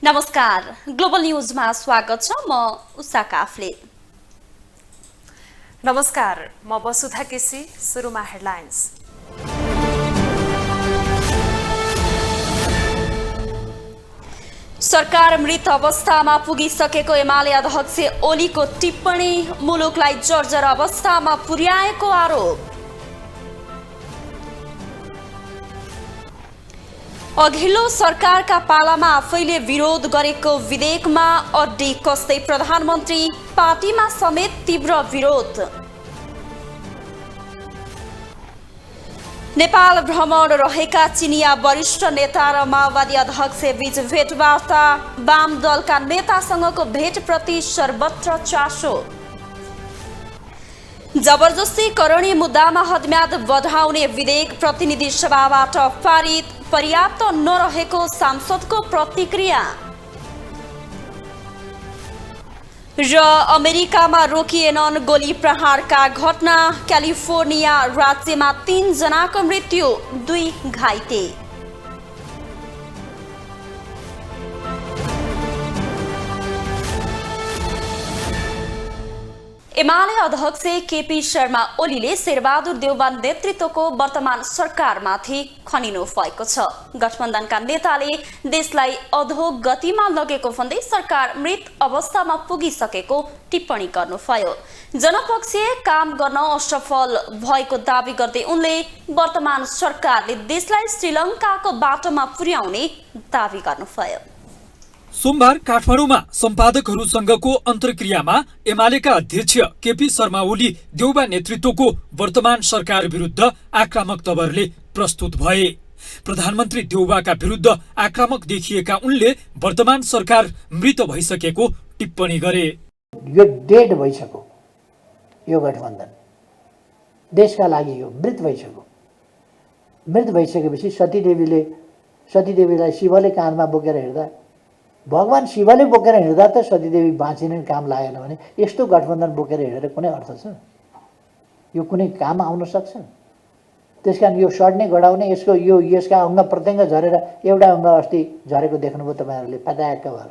नमस्कार, ग्लोबल न्यूजमा स्वागत छ। म उषा काफले। नमस्कार, म वसुधा केसी। सुरुमा हेडलाइन्स। सरकार मृत अवस्थामा पुगिसकेको एमाले अध्यक्ष ओलीको टिप्पणी मुलुकलाई जर्जर अवस्थामा पुर्याएको आरोप। अघिल्लो सरकारका पालामा आफैले विरोध गरेको विधेयकमा अड्डी कस्दै प्रधानमन्त्री, पार्टीमा समेत तीव्र विरोध। नेपाल भ्रमण रहेका चिनिया वरिष्ठ नेता र माओवादी अध्यक्ष बीच भेटवार्ता, वाम दलका नेतासँगको भेटप्रति सर्वत्र चासो। जबरजस्ती करणी मुद्दामा हदम्याद बढाउने विधेयक प्रतिनिधि सभाबाट पारित, पर्याप्त नरहेको सांसदको प्रतिक्रिया। र अमेरिकामा रोकिएनन् गोली प्रहारका घटना, क्यालिफोर्निया राज्यमा 3 जनाको मृत्यु, 2 घाइते। एमाले अध्यक्ष केपी शर्मा ओलीले शेरबहादुर देउवा नेतृत्वको वर्तमान सरकारमाथि खनिनु भएको छ। गठबन्धनका नेताले देशलाई अधोगतिमा लगेको भन्दै सरकार मृत अवस्थामा पुगिसकेको टिप्पणी गर्नुभयो। जनपक्षीय काम गर्न असफल भएको दावी गर्दै उनले वर्तमान सरकारले देशलाई श्रीलङ्काको बाटोमा पुर्याउने दावी गर्नुभयो। सोमबार काठमाडौँमा सम्पादकहरूसँगको अन्तर्क्रियामा एमालेका अध्यक्ष केपी शर्मा ओली देउवा नेतृत्वको वर्तमान सरकार विरुद्ध आक्रामक तवरले प्रस्तुत भए। प्रधानमन्त्री देउवाका विरुद्ध आक्रामक देखिएका उनले वर्तमान सरकार मृत भइसकेको टिप्पणी गरे। यो डेड भइसक्यो, यो गठबन्धन देशका लागि यो मृत भइसक्यो। मृत भइसकेपछि सतीदेवीलाई शिवले काँधमा बोकेर हिँड्दा, भगवान शिवले बोकेर हिँड्दा त सतीदेवी बाँचिने काम लागेन भने यस्तो गठबन्धन बोकेर हिँडेर कुनै अर्थ छ? यो कुनै काम आउन सक्छ? त्यसकारण यो सड्ने गडाउने यसका अङ्ग प्रत्यङ्ग झरेर एउटा अङ्ग अस्ति झरेको देख्नुभयो तपाईँहरूले पटाक्क भएर।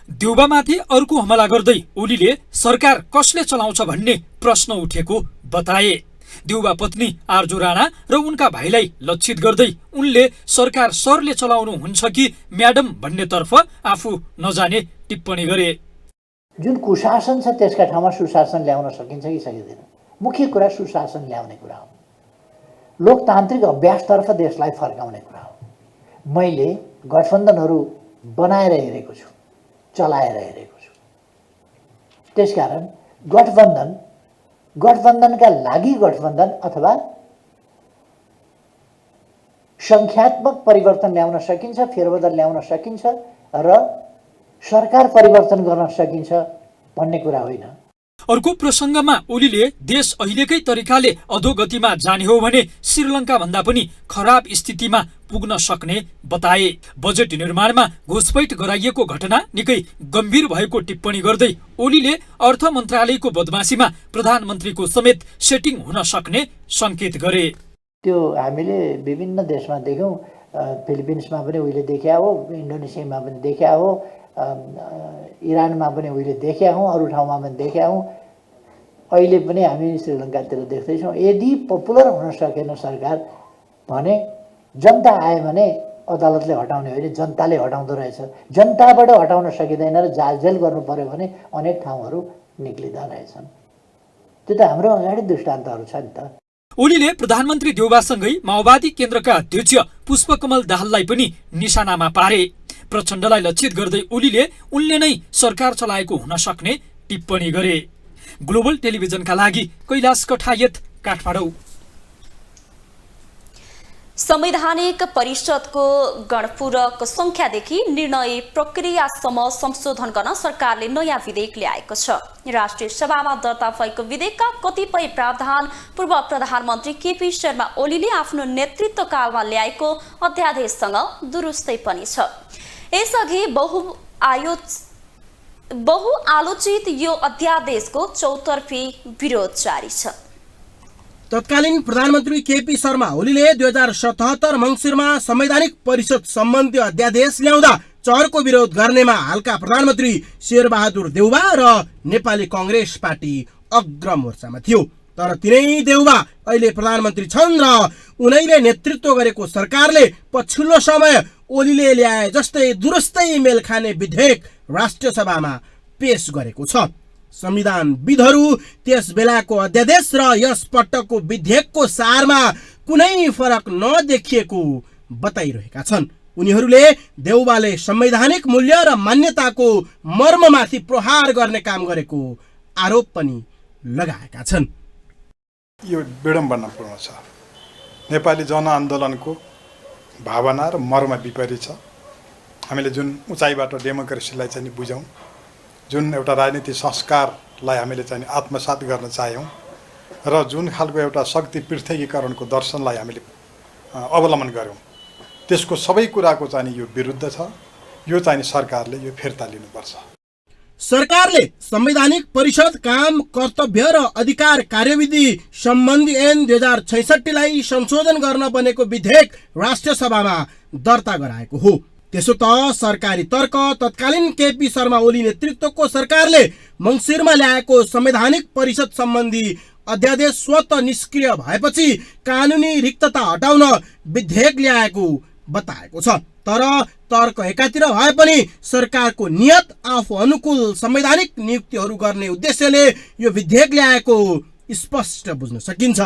देउवामाथि अर्को हमला गर्दै ओलीले सरकार कसले चलाउँछ भन्ने प्रश्न उठेको बताए। देउवा पत्नी आर्जु राणा र उनका भाइलाई लक्षित गर्दै उनले सरकार सरले चलाउनु हुन्छ कि म्याडम भन्नेतर्फ आफू नजाने टिप्पणी गरे। जुन कुशासन छ त्यसका ठाउँमा सुशासन ल्याउन सकिन्छ कि सकिँदैन? मुख्य कुरा सुशासन ल्याउने कुरा हो। लोकतान्त्रिक अभ्यासतर्फ देशलाई फर्काउने कुरा हो। मैले गठबन्धनहरू बनाएर हेरेको छु, चलाएर हेरेको छु। त्यसकारण गठबन्धनका लागि गठबन्धन अथवा सङ्ख्यात्मक परिवर्तन ल्याउन सकिन्छ, फेरबदल ल्याउन सकिन्छ र सरकार परिवर्तन गर्न सकिन्छ भन्ने कुरा होइन। अर्को प्रसङ्गमा ओलीले देश अहिलेकै तरिकाले अधोगतिमा जाने हो भने श्रीलङ्का भन्दा पनि खराब स्थितिमा पुग्न सक्ने बताए। बजेट निर्माणमा घुसपैठ गराइएको घटना निकै गम्भीर भएको टिप्पणी गर्दै ओलीले अर्थ मन्त्रालयको बदमासीमा प्रधानमन्त्रीको समेत सेटिङ हुन सक्ने संकेत गरे। त्यो हामीले विभिन्न देशमा देख्यौँ, फिलिपिन्समा पनि उहिले देखिया हो, इन्डोनेसियामा पनि देखिया हो, इरानमा पनि उहिले देखिया हौँ, अरू ठाउँमा पनि देखिया हौँ। अहिले पनि हामी श्रीलङ्कातिर देख्दैछौँ। यदि पपुलर हुन सकेन सरकार भने जनता आयो भने अदालतले हटाउने होइन, जनताले हटाउँदो रहेछ। जनताबाट हटाउन सकिँदैन र जालजेल गर्नु पर्यो भने अनेक ठाउँहरू निक्लिँदा रहेछन्। त्यो त हाम्रो अगाडि दृष्टान्तहरू छ नि त। ओलीले प्रधानमन्त्री देउवासँगै माओवादी केन्द्रका अध्यक्ष पुष्पकमल दाहाललाई पनि निशानामा पारे। प्रचण्डलाई लक्षित गर्दै ओलीले उनले नै सरकार चलाएको हुन सक्ने टिप्पणी गरे। ग्लोबल टेलिभिजनका लागि कैलाश कठायत, काठमाडौँ। संवैधानिक परिषदको गणपूरक संख्यादेखि निर्णय प्रक्रियासम्म संशोधन गर्न सरकारले नयाँ विधेयक ल्याएको छ। राष्ट्रिय सभामा दर्ता भएको विधेयकका कतिपय प्रावधान पूर्व प्रधानमन्त्री केपी शर्मा ओलीले आफ्नो नेतृत्वकालमा ल्याएको अध्यादेशसँग दुरुस्तै पनि छ। यसअघि बहुआलोचित यो अध्यादेशको चौतर्फी विरोध जारी छ। तत्कालीन प्रधानमन्त्री केपी शर्मा ओलीले 2077 मङ्सिरमा संवैधानिक परिषद सम्बन्धी अध्यादेश ल्याउँदा चरको विरोध गर्नेमा हालका प्रधानमन्त्री शेरबहादुर देउवा र नेपाली कांग्रेस पार्टी अग्रमोर्चामा थियो। तर तिनै देउवा अहिले प्रधानमन्त्री छन् र उनैले नेतृत्व गरेको सरकारले पछिल्लो समय ओलीले ल्याए जस्तै दुरुस्तै मेल खाने विधेयक राष्ट्रिय सभामा पेश गरेको छ। संविधानविदहरू त्यस बेलाको अध्यादेश र यस पटकको विधेयकको सारमा कुनै फरक नदेखिएको बताइरहेका छन्। उनीहरूले देउवाले संवैधानिक मूल्य र मान्यताको मर्ममाथि प्रहार गर्ने काम गरेको आरोप पनि लगाएका छन्। यो विडम्बनापूर्ण छ। नेपाली जनआन्दोलनको भावना र मर्म विपरीत छ। हामीले जुन उचाइबाट डेमोक्रेसीलाई चाहिँ बुझौँ, जुन एउटा राजनीतिक संस्कारलाई हामीले चाहिँ आत्मसात गर्न चाह्यौँ र जुन खालको एउटा शक्ति पृथकीकरणको दर्शनलाई हामीले अवलम्बन गऱ्यौँ, त्यसको सबै कुराको चाहिँ यो विरुद्ध छ। यो चाहिँ सरकारले यो फिर्ता लिनुपर्छ। सरकारले संवैधानिक परिषद काम, कर्तव्य र अधिकार कार्यविधि सम्बन्धी ऐन 2066 लाई संशोधन गर्न बनेको विधेयक राष्ट्रिय सभामा दर्ता गराएको हो। त्यसो त सरकारी तर्क तत्कालीन केपी शर्मा ओली नेतृत्वको सरकारले मङ्सिरमा ल्याएको संवैधानिक परिषद सम्बन्धी अध्यादेश स्वत निष्क्रिय भएपछि कानुनी रिक्तता हटाउन विधेयक ल्याएको बताएको छ। तर तर्क एकातिर भए पनि सरकारको नियत आफू अनुकूल संवैधानिक नियुक्तिहरू गर्ने उद्देश्यले यो विधेयक ल्याएको स्पष्ट बुझ्न सकिन्छ।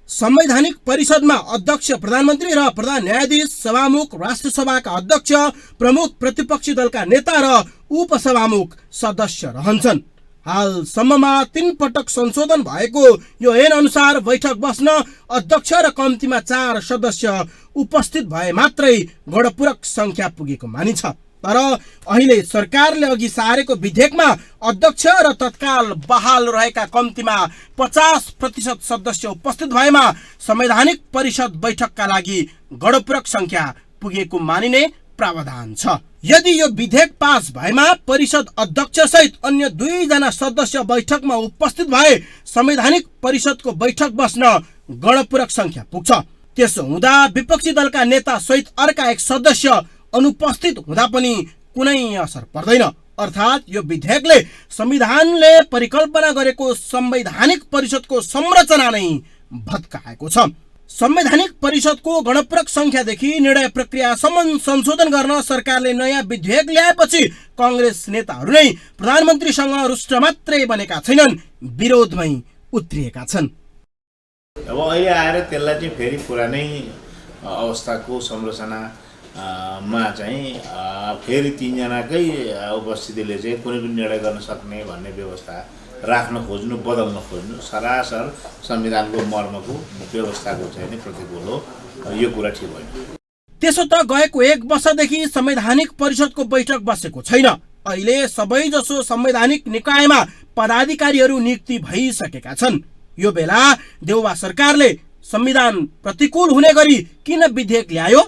संवैधानिक परिषदमा अध्यक्ष प्रधानमन्त्री र प्रधान न्यायाधीश, सभामुख राष्ट्र सभाका अध्यक्ष, प्रमुख प्रतिपक्षी दलका नेता र उपसभामुख सदस्य रहन्छन्। हालसम्ममा 3 पटक संशोधन भएको यो ऐन अनुसार बैठक बस्न अध्यक्ष र कम्तीमा 4 सदस्य उपस्थित भए मात्रै गणपूरक संख्या पुगेको मानिन्छ। तर अहिले सरकारले अघि सारेको विधेयकमा अध्यक्ष र तत्काल बहाल रहेका कम्तीमा 50% सदस्य उपस्थित भएमा संवैधानिक परिषद बैठकका लागि गणपूरक संख्या पुगेको मानिने प्रावधान छ। यदि यो विधेयक पास भएमा परिषद अध्यक्ष सहित अन्य 2 जना सदस्य बैठकमा उपस्थित भए संवैधानिक परिषदको बैठक बस्न गणपूरक संख्या पुग्छ। त्यसो हुँदा विपक्षी दलका नेता सहित अर्का 1 सदस्य अनुपस्थित हुँदा पनि कुनै असर पर्दैन। अर्थात् यो विधेयकले संविधानले परिकल्पना गरेको संवैधानिक परिषदको संरचना नै भत्काएको छ। संवैधानिक परिषदको गणपूरक संख्यादेखि निर्णय प्रक्रियासम्म संशोधन गर्न सरकारले नयाँ विधेयक ल्याएपछि कांग्रेस नेताहरू नै प्रधानमन्त्रीसँग रुष्ट मात्रै बनेका छैनन्, विरोधमै उत्रिएका छन्। अब अहिले आएर त्यसलाई चाहिँ फेरि पुरानै अवस्थाको संरचना मा चाहिँ फेरि 3 जनाकै उपस्थितिले चाहिँ कुनै पनि निर्णय गर्न सक्ने भन्ने व्यवस्था राख्न खोज्नु, बदल्न खोज्नु सरासर संविधानको मर्मको व्यवस्थाको चाहिँ प्रतिकूल हो। यो कुरा ठिक होइन। त्यसो त गएको 1 वर्षदेखि संवैधानिक परिषदको बैठक बसेको छैन। अहिले सबैजसो संवैधानिक निकायमा पदाधिकारीहरू नियुक्ति भइसकेका छन्। यो बेला देउवा सरकारले संविधान प्रतिकूल हुने गरी किन विधेयक ल्यायो?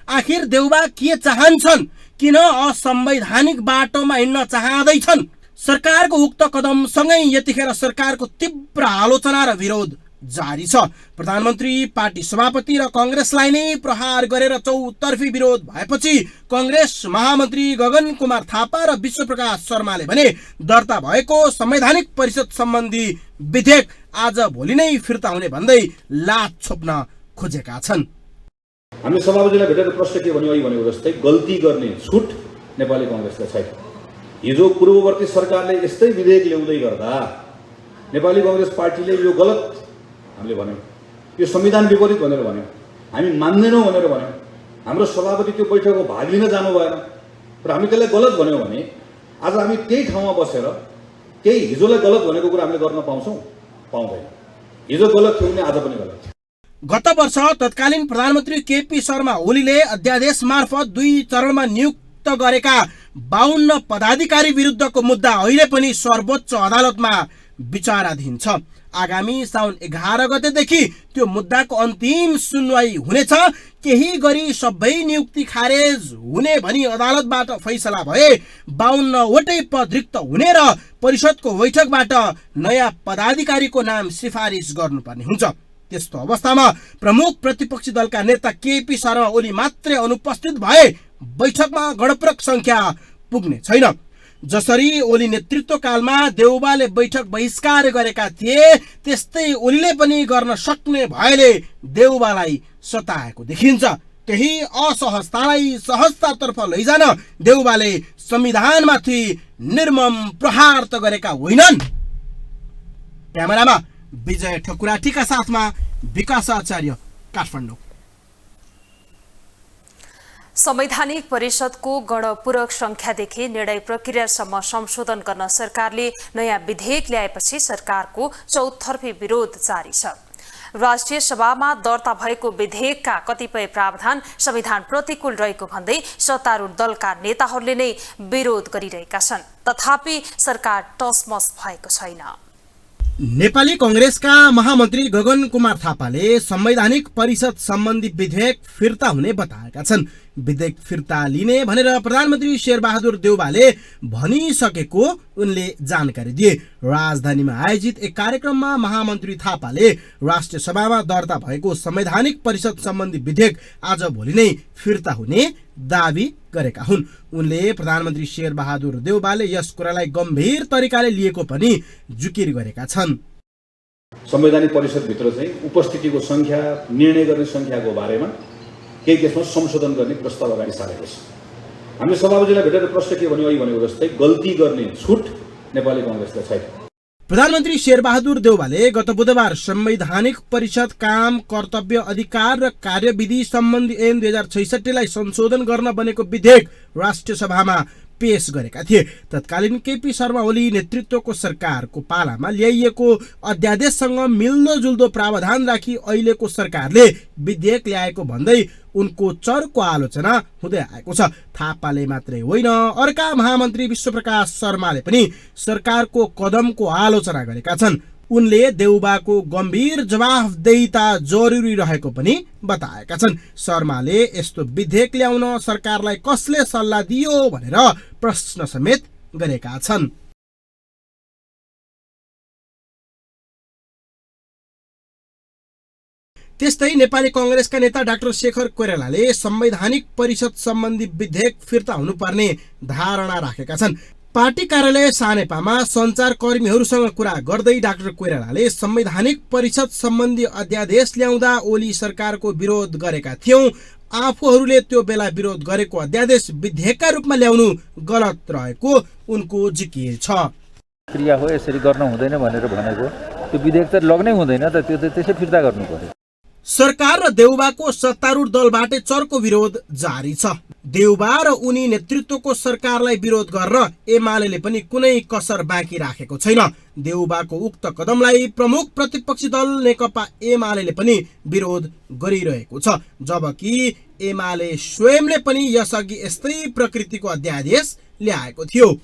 आखिर देउवा के चाहन्छन्? किन असंवैधानिक बाटोमा हिँड्न चाहँदैछन्? सरकारको उक्त कदमसँगै यतिखेर सरकारको तीव्र आलोचना र विरोध जारी छ। प्रधानमन्त्री, पार्टी सभापति र कांग्रेसलाई नै प्रहार गरेर चौतर्फी विरोध भएपछि कांग्रेस महामन्त्री गगन कुमार थापा र विश्वप्रकाश शर्माले भने दर्ता भएको संवैधानिक परिषद सम्बन्धी विधेयक आज भोलि नै फिर्ता हुने भन्दै लात छोप्न खोजेका छन्। हामीले सभापतिलाई भेटेर प्रश्न के भन्यो, भनेको जस्तै गल्ती गर्ने छुट नेपाली कांग्रेसलाई छैन। हिजो पूर्ववर्ती सरकारले यस्तै विधेयक ल्याउँदै गर्दा नेपाली कांग्रेस पार्टीले यो गलत हामीले भन्यौँ, यो संविधान विपरीत भनेर भन्यौँ, हामी मान्दैनौँ भनेर भन्यौँ। हाम्रो सभापति त्यो बैठकको भाग लिन जानु भएन र हामी त्यसलाई गलत भन्यौँ भने आज हामी त्यही ठाउँमा बसेर त्यही हिजोलाई गलत भनेको कुरा हामीले गर्न पाउँछौँ? पाउँदैन। हिजो गलत थियो भने आज पनि गलत थियो। गत वर्ष तत्कालीन प्रधानमन्त्री केपी शर्मा ओलीले अध्यादेश मार्फत 2 चरणमा नियुक्त गरेका 52 पदाधिकारी विरुद्धको मुद्दा अहिले पनि सर्वोच्च अदालतमा विचाराधीन छ। आगामी साउन 11 गतेदेखि त्यो मुद्दाको अन्तिम सुनवाई हुनेछ। केही गरी सबै नियुक्ति खारेज हुने भनी अदालतबाट फैसला भए 52 वटै पद रिक्त हुने र परिषदको बैठकबाट नयाँ पदाधिकारीको नाम सिफारिस गर्नुपर्ने हुन्छ। त्यस्तो अवस्थामा प्रमुख प्रतिपक्षी दलका नेता केपी शर्मा ओली मात्रै अनुपस्थित भए बैठकमा गणपूरक संख्या पुग्ने छैन। जसरी ओली नेतृत्वकालमा देउबाले बैठक बहिष्कार गरेका थिए त्यस्तै ओलीले पनि गर्न सक्ने भएले देउबालाई सताएको देखिन्छ। त्यही असहजतालाई सहजतातर्फ लैजान देउबाले संविधानमाथि निर्मम प्रहार त गरेका होइनन्। क्यामेरामा विजय ठकुराटीका साथमा विकास आचार्य, काठमाडौँ। संवैधानिक परिषदको गणपूरक संख्यादेखि निर्णय प्रक्रियासम्म संशोधन गर्न सरकारले नयाँ विधेयक ल्याएपछि सरकारको चौतर्फी विरोध जारी छ। राष्ट्रिय सभामा दर्ता भएको विधेयकका कतिपय प्रावधान संविधान प्रतिकूल रहेको भन्दै सत्तारूढ दलका नेताहरूले नै विरोध गरिरहेका छन्। तथापि सरकार टसमस भएको छैन। नेपाली कांग्रेसका महामन्त्री गगन कुमार थापाले संवैधानिक परिषद सम्बन्धी विधेयक फिर्ता हुने बताएका छन्। विधेयक फिर्ता लिने भनेर प्रधानमन्त्री शेरबहादुर देउबाले भनिसकेको उनले जानकारी दिए। राजधानीमा आयोजित एक कार्यक्रममा महामन्त्री थापाले राष्ट्रिय सभामा दर्ता भएको संवैधानिक परिषद सम्बन्धी विधेयक आज भोलि नै फिर्ता हुने दावी गरेका हुन्। उनले प्रधानमन्त्री शेरबहादुर देउबाले यस कुरालाई गम्भीर तरिकाले लिएको पनि जिकिर गरेका छन्। संवैधानिक परिषदभित्र चाहिँ उपस्थितिको संख्या, निर्णय गर्ने संख्याको बारेमा केही त्यसमा संशोधन गर्ने प्रस्ताव अगाडि सारेको छ। हामीले सभापतिलाई भेटेर प्रश्न के भन्यो, अघि भनेको जस्तै गल्ती गर्ने छुट नेपाली कांग्रेसलाई छैन। प्रधानमन्त्री शेरबहादुर देउबाले गत बुधबार संवैधानिक परिषद काम, कर्तव्य, अधिकार र कार्यविधि सम्बन्धी ऐन 2066 लाई संशोधन गर्न बनेको विधेयक राष्ट्रिय सभामा पेश गरेका थिए। तत्कालीन केपी शर्मा ओली नेतृत्वको सरकारको पालामा ल्याइएको अध्यादेशसँग मिल्दोजुल्दो प्रावधान राखी अहिलेको सरकारले विधेयक ल्याएको भन्दै उनको चर्को आलोचना हुँदै आएको छ। थापाले मात्रै होइन, अर्का महामन्त्री विश्वप्रकाश शर्माले पनि सरकारको कदमको आलोचना गरेका छन्। उनले देउबाको गम्भीर जवाफदेहिता जरुरी रहेको पनि बताएका छन्। शर्माले यस्तो विधेयक ल्याउन सरकारलाई कसले सल्लाह दियो भनेर प्रश्न समेत गरेका छन्। त्यस्तै नेपाली कांग्रेसका नेता डाक्टर शेखर कोइरालाले संवैधानिक परिषद सम्बन्धी विधेयक फिर्ता हुनुपर्ने धारणा राखेका छन्। पार्टी कार्यालय सानेपामा सञ्चारकर्मीहरूसँग कुरा गर्दै डाक्टर कोइरालाले संवैधानिक परिषद सम्बन्धी अध्यादेश ल्याउँदा ओली सरकारको विरोध गरेका थियौं, आफूहरूले त्यो बेला विरोध गरेको अध्यादेश विधेयकका रूपमा ल्याउनु गलत रहेको उनको जिकिर छ। क्रिया हो, यसरी गर्न हुँदैन भनेर भनेको त्यो विधेयक त लग्नै हुँदैन त, त्यो त त्यसै फिर्ता गर्नु पर्यो। सरकार र देउबाको सत्तारूढ दलबाटै चर्को विरोध जारी छ। देउबा र उनी नेतृत्वको सरकारलाई विरोध गर्न एमाले पनि कुनै कसर बाँकी राखेको छैन। देउबाको उक्त कदमलाई प्रमुख प्रतिपक्षी दल नेकपा एमाले पनि विरोध गरिरहेको छ, जबकि एमाले स्वयंले पनि यसअघि यस्तै प्रकृतिको अध्यादेश ल्याएको थियो।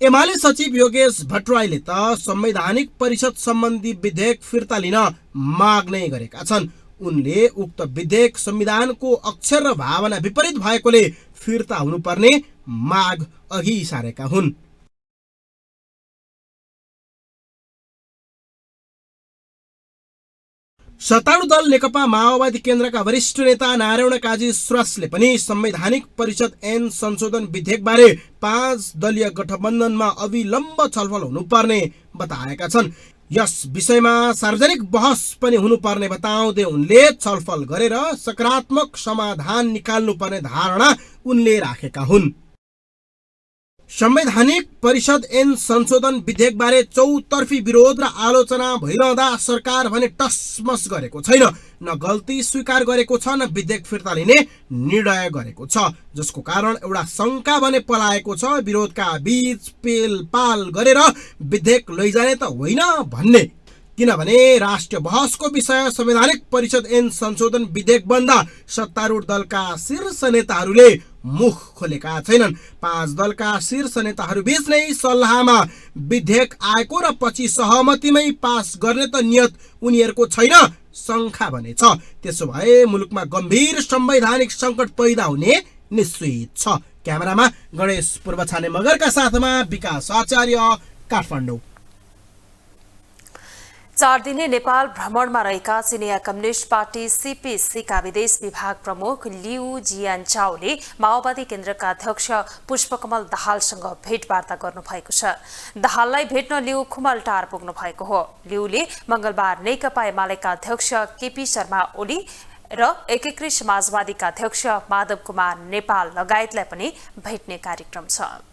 एमाले सचिव योगेश भट्टराईले त संवैधानिक परिषद सम्बन्धी विधेयक फिर्ता लिन माग नै गरेका छन्। उनले उक्त विधेयक संविधानको अक्षर र भावना विपरीत भएकोले फिर्ता हुनुपर्ने माग अघि सारेका हुन्। सत्तारूढ दल नेकपा माओवादी केन्द्रका वरिष्ठ नेता नारायण काजी श्रेष्ठले पनि संवैधानिक परिषद ऐन संशोधन विधेयक बारे 5 दलीय गठबन्धनमा अविलम्ब छलफल हुनुपर्ने बताएका छन्। यस विषयमा सार्वजनिक बहस पनि हुनुपर्ने बताउँदै उनले छलफल गरेर सकारात्मक समाधान निकाल्नुपर्ने धारणा उनले राखेका हुन्। संवैधानिक परिषद ऐन संशोधन विधेयक बारे चौतर्फी विरोध र आलोचना भइरहँदा सरकार भने टसमस गरेको छैन, न गल्ती स्वीकार गरेको छ, न विधेयक फिर्ता लिने निर्णय गरेको छ, जसको कारण एउटा शंका भने पलाएको छ विरोधका बीच पेलपाल गरेर विधेयक लैजाने त होइन भन्ने। किनभने राष्ट्रिय बहसको विषय संवैधानिक परिषद ऐन संशोधन विधेयक बन्दा सत्तारूढ दलका शीर्ष नेताहरूले मुख खोलेका छैनन्। 5 दलका शीर्ष नेताहरू बीच नै सल्लाहमा विधेयक आएको र पछि सहमतिमै पास गर्ने त नियत उनीहरूको छैन, शंका भने छ। त्यसो भए मुलुकमा गम्भीर संवैधानिक संकट पैदा हुने निश्चित छ। क्यामेरामा गणेश पूर्वछाने मगरका साथमा विकास आचार्य, काठमाडौँ। 4 दिने नेपाल भ्रमणमा रहेका चिनिया कम्युनिस्ट पार्टी सीपीसीका विदेश विभाग प्रमुख लिउ जियानचाओले माओवादी केन्द्रका अध्यक्ष पुष्पकमल दाहालसँग भेटवार्ता गर्नुभएको छ। दाहाललाई भेट्न लिउ खुमलटार पुग्नु भएको हो। लिउले मंगलबार नेकपा एमालेका अध्यक्ष केपी शर्मा ओली र एकीकृत समाजवादीका अध्यक्ष माधव कुमार नेपाल लगायतलाई पनि भेट्ने कार्यक्रम छ।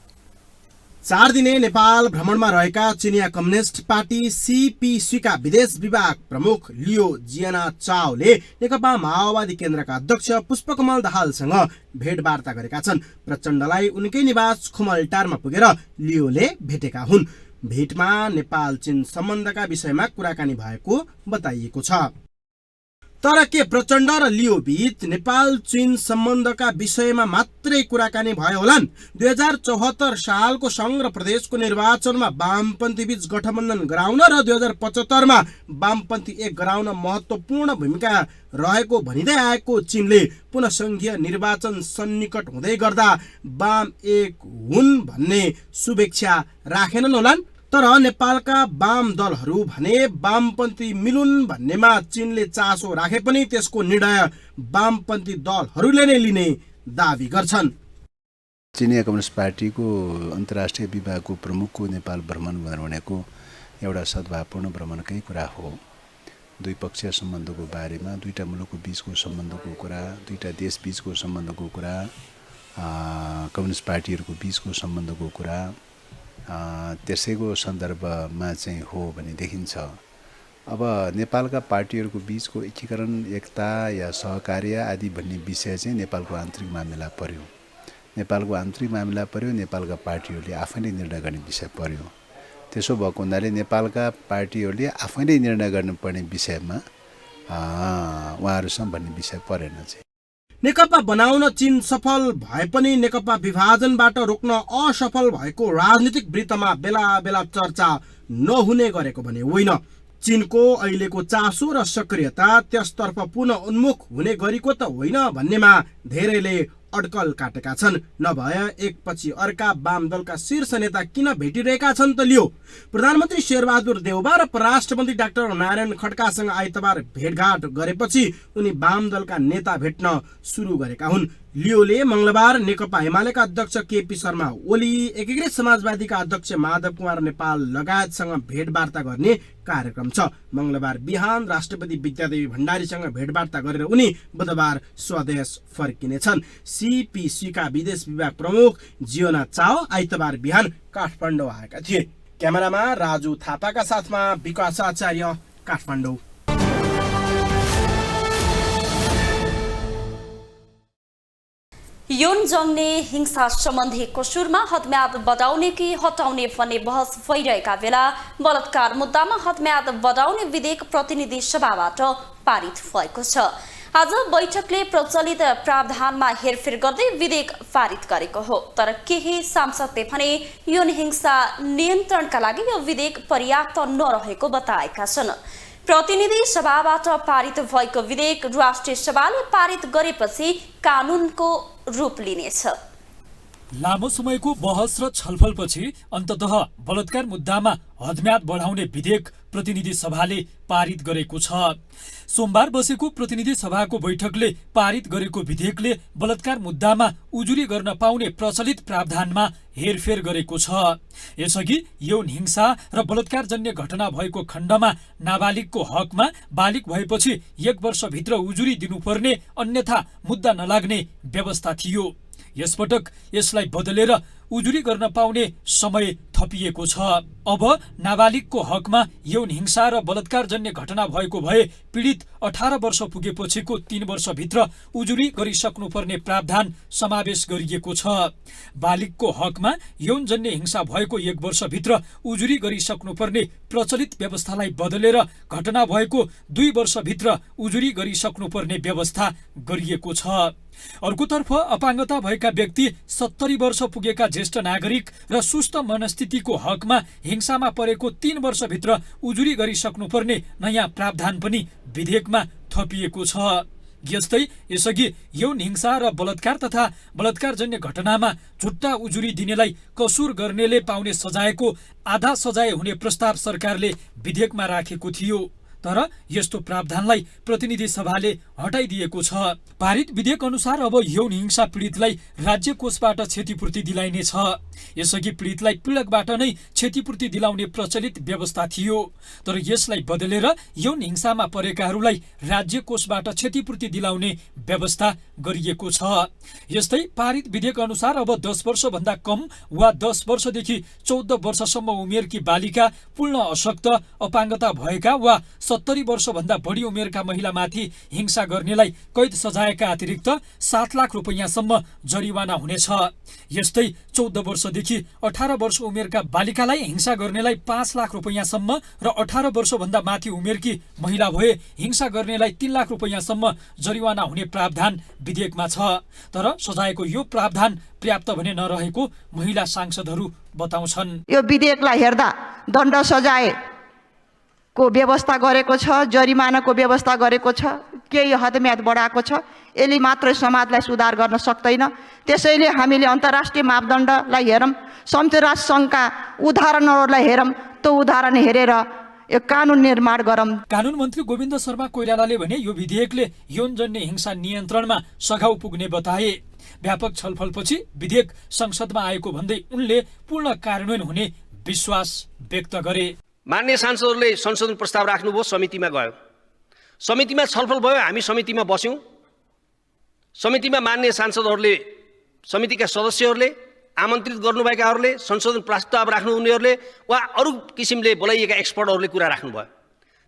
4 दिने नेपाल भ्रमणमा रहेका चिनिया कम्युनिस्ट पार्टी सीपीसीका विदेश विभाग प्रमुख लियो जियानचाओले नेकपा माओवादी केन्द्रका अध्यक्ष पुष्पकमल दाहालसँग भेटवार्ता गरेका छन्। प्रचण्डलाई उनकै निवास खुमलटारमा पुगेर लियोले भेटेका हुन्। भेटमा नेपाल चीन सम्बन्धका विषयमा कुराकानी भएको बताइएको छ। तर के प्रचण्ड र लियो बीच नेपाल चीन सम्बन्धका विषयमा मात्रै कुराकानी भयो होलान्? 2074 सालको संघ र प्रदेशको निर्वाचनमा वामपन्थी बीच गठबन्धन गराउन र 2075 मा वामपन्थी एक गराउन महत्वपूर्ण भूमिका रहेको भनिँदै आएको चीनले पुनः संघीय निर्वाचन सन्निकट हुँदै गर्दा वाम एक हुन् भन्ने शुभेच्छा राखेनन् होलान्? तर नेपालका वाम दलहरू भने वामपन्थी मिलुन् भन्नेमा चीनले चासो राखे पनि त्यसको निर्णय वामपन्थी दलहरूले नै लिने दावी गर्छन्। चिनिया कम्युनिस्ट पार्टीको अन्तर्राष्ट्रिय विभागको प्रमुखको नेपाल भ्रमण भनेको एउटा सद्भावपूर्ण भ्रमणकै कुरा हो। द्विपक्षीय सम्बन्धको बारेमा, दुईटा मुलुकको बीचको सम्बन्धको कुरा, दुईटा देश बीचको सम्बन्धको कुरा, कम्युनिस्ट पार्टीहरूको बीचको सम्बन्धको कुरा त्यसैको सन्दर्भमा चाहिँ हो भने देखिन्छ। अब नेपालका पार्टीहरूको बीचको एकीकरण, एकता या सहकार्य आदि भन्ने विषय चाहिँ नेपालको आन्तरिक मामिला पर्यो। नेपालको आन्तरिक मामिला पर्यो, नेपालका पार्टीहरूले आफैले निर्णय गर्ने विषय पर्यो। त्यसो भएको हुनाले नेपालका पार्टीहरूले आफैले निर्णय गर्नुपर्ने विषयमा उहाँहरूसँग भन्ने विषय परेन चाहिँ। नेकपा बनाउन चीन सफल भए पनि नेकपा विभाजनबाट रोक्न असफल भएको राजनीतिक वृत्तमा बेला बेला चर्चा नहुने गरेको भने होइन। चीनको अहिलेको चासो र सक्रियता त्यसतर्फ पुनः उन्मुख हुने गरेको त होइन भन्नेमा धेरैले अड्कल काटेका छन्। नभए एकपछि अर्का वाम दलका शीर्ष नेता किन भेटिरहेका छन् त लियो? प्रधानमन्त्री शेरबहादुर देउबा र परराष्ट्र मन्त्री डाक्टर नारायण खड्कासँग आइतबार भेटघाट गरेपछि उनी वाम दलका नेता भेट्न सुरु गरेका हुन्। लियोले मंगलबार नेकपा एमालेका अध्यक्ष केपी शर्मा ओली, एकीकृत समाजवादीका अध्यक्ष माधव कुमार नेपाल लगायतसँग भेटवार्ता गर्ने कार्यक्रम छ। मंगलबार बिहान राष्ट्रपति विद्यादेवी भण्डारीसँग भेटवार्ता गरेर उनी बुधबार स्वदेश फर्किनेछन्। सीपीसीका विदेश विभाग प्रमुख जियानचाओ आइतबार बिहान काठमाडौँ आएका थिए। क्यामेरामा राजु थापाका साथमा विकास आचार्य, काठमाडौँ। यौन जङ्ने हिंसा सम्बन्धी कसुरमा हदम्याद बढाउने कि हटाउने भन्ने बहस भइरहेका बेला बलात्कार मुद्दामा हदम्याद बढाउने विधेयक प्रतिनिधि सभाबाट पारित भएको छ। आज बैठकले प्रचलित प्रावधानमा हेरफेर गर्दै विधेयक पारित गरेको हो। तर केही सांसदले भने यौन हिंसा नियन्त्रणका लागि यो विधेयक पर्याप्त नरहेको बताएका छन्। प्रतिनिधि सभाबाट पारित भएको विधेयक राष्ट्रिय सभाले पारित गरेपछि कानुनको रूप लिनेछ। लामो समयको बहस र छलफलपछि अन्ततः बलात्कार मुद्दामा हदम्याद बढाउने विधेयक प्रतिनिधि सभाले पारित गरेको छ। सोमबार बसेको प्रतिनिधि सभाको बैठकले पारित गरेको विधेयकले बलात्कार मुद्दामा उजुरी गर्न पाउने प्रचलित प्रावधानमा हेरफेर गरेको छ। यसअघि यौन हिंसा र बलात्कारजन्य घटना भएको खण्डमा नाबालिगको हकमा बालिग भएपछि 1 वर्षभित्र उजुरी दिनुपर्ने, अन्यथा मुद्दा नलाग्ने व्यवस्था थियो। यसपटक यसलाई बदलेर उजुरी गर्न पाउने समय थपिएको छ। अब नाबालिगको हकमा यौन हिंसा र बलात्कारजन्य घटना भएको भए पीडित 18 वर्ष पुगेपछिको 3 वर्षभित्र उजुरी गरिसक्नुपर्ने प्रावधान समावेश गरिएको छ। बालिगको हकमा यौनजन्य हिंसा भएको 1 वर्षभित्र उजुरी गरिसक्नुपर्ने प्रचलित व्यवस्थालाई बदलेर घटना भएको 2 वर्षभित्र उजुरी गरिसक्नुपर्ने व्यवस्था गरिएको छ। अर्कोतर्फ अपाङ्गता भएका व्यक्ति, 70 वर्ष पुगेका ज्येष्ठ नागरिक र सुस्त मनस्थितिको हकमा हिंसामा परेको 3 वर्षभित्र उजुरी गरिसक्नुपर्ने नयाँ प्रावधान पनि विधेयकमा थपिएको छ। यस्तै यसअघि यौन हिंसा र बलात्कार तथा बलात्कारजन्य घटनामा झुट्टा उजुरी दिनेलाई कसुर गर्नेले पाउने सजायको आधा सजाय हुने प्रस्ताव सरकारले विधेयकमा राखेको थियो, तर यस्तो प्रावधानलाई प्रतिनिधि सभाले हटाइदिएको छ। पारित विधेयक अनुसार अब यौन हिंसा पीडितलाई राज्य कोषबाट क्षतिपूर्ति दिलाइनेछ। यसअघि पीडितलाई पीडकबाट नै क्षतिपूर्ति दिलाउने प्रचलित व्यवस्था थियो, तर यसलाई बदलेर यौन हिंसामा परेकाहरूलाई राज्य कोषबाट क्षतिपूर्ति दिलाउने व्यवस्था गरिएको छ। यस्तै पारित विधेयक अनुसार अब 10 वर्षभन्दा कम वा 10 वर्षदेखि 14 वर्षसम्म उमेरकी बालिका, पूर्ण अशक्त, अपाङ्गता भएका वा 70 वर्षभन्दा बढी उमेरका महिलामाथि हिंसा गर्नेलाई कैद सजायका अतिरिक्त 7 लाख रुपैयाँसम्म जरिवाना हुनेछ। यस्तै 14 वर्षदेखि 18 वर्ष उमेरका बालिकालाई हिंसा गर्नेलाई 5 लाख रुपैयाँसम्म र 18 वर्षभन्दा माथि उमेरकी महिला भए हिंसा गर्नेलाई 3 लाख रुपैयाँसम्म जरिवाना हुने प्रावधान विधेयकमा छ। तर सजायको यो प्रावधान पर्याप्त भने नरहेको महिला सांसदहरू बताउँछन्। यो विधेयकलाई हेर्दा दण्ड सजाय को व्यवस्था गरेको छ, जरिमानाको व्यवस्था गरेको छ, केही हदम्याद बढाएको छ। यसले मात्रै समाजलाई सुधार गर्न सक्दैन। त्यसैले हामीले अन्तर्राष्ट्रिय मापदण्डलाई हेरौँ, संयुक्त राष्ट्र सङ्घका उदाहरणहरूलाई हेरौँ, त्यो उदाहरण हेरेर यो कानुन निर्माण गरौँ। कानुन मन्त्री गोविन्द शर्मा कोइरालाले भने यो विधेयकले यौनजन्य हिंसा नियन्त्रणमा सघाउ पुग्ने बताए। व्यापक छलफलपछि विधेयक संसदमा आएको भन्दै उनले पूर्ण कार्यान्वयन हुने विश्वास व्यक्त गरे। माननीय सांसदहरूले संशोधन प्रस्ताव राख्नुभयो, समितिमा गयो, समितिमा छलफल भयो, हामी समितिमा बस्यौँ। समितिमा माननीय सांसदहरूले, समितिका सदस्यहरूले, आमन्त्रित गर्नुभएकाहरूले, संशोधन प्रस्ताव राख्नु उनीहरूले वा अरू किसिमले बोलाइएका एक्सपर्टहरूले कुरा राख्नुभयो।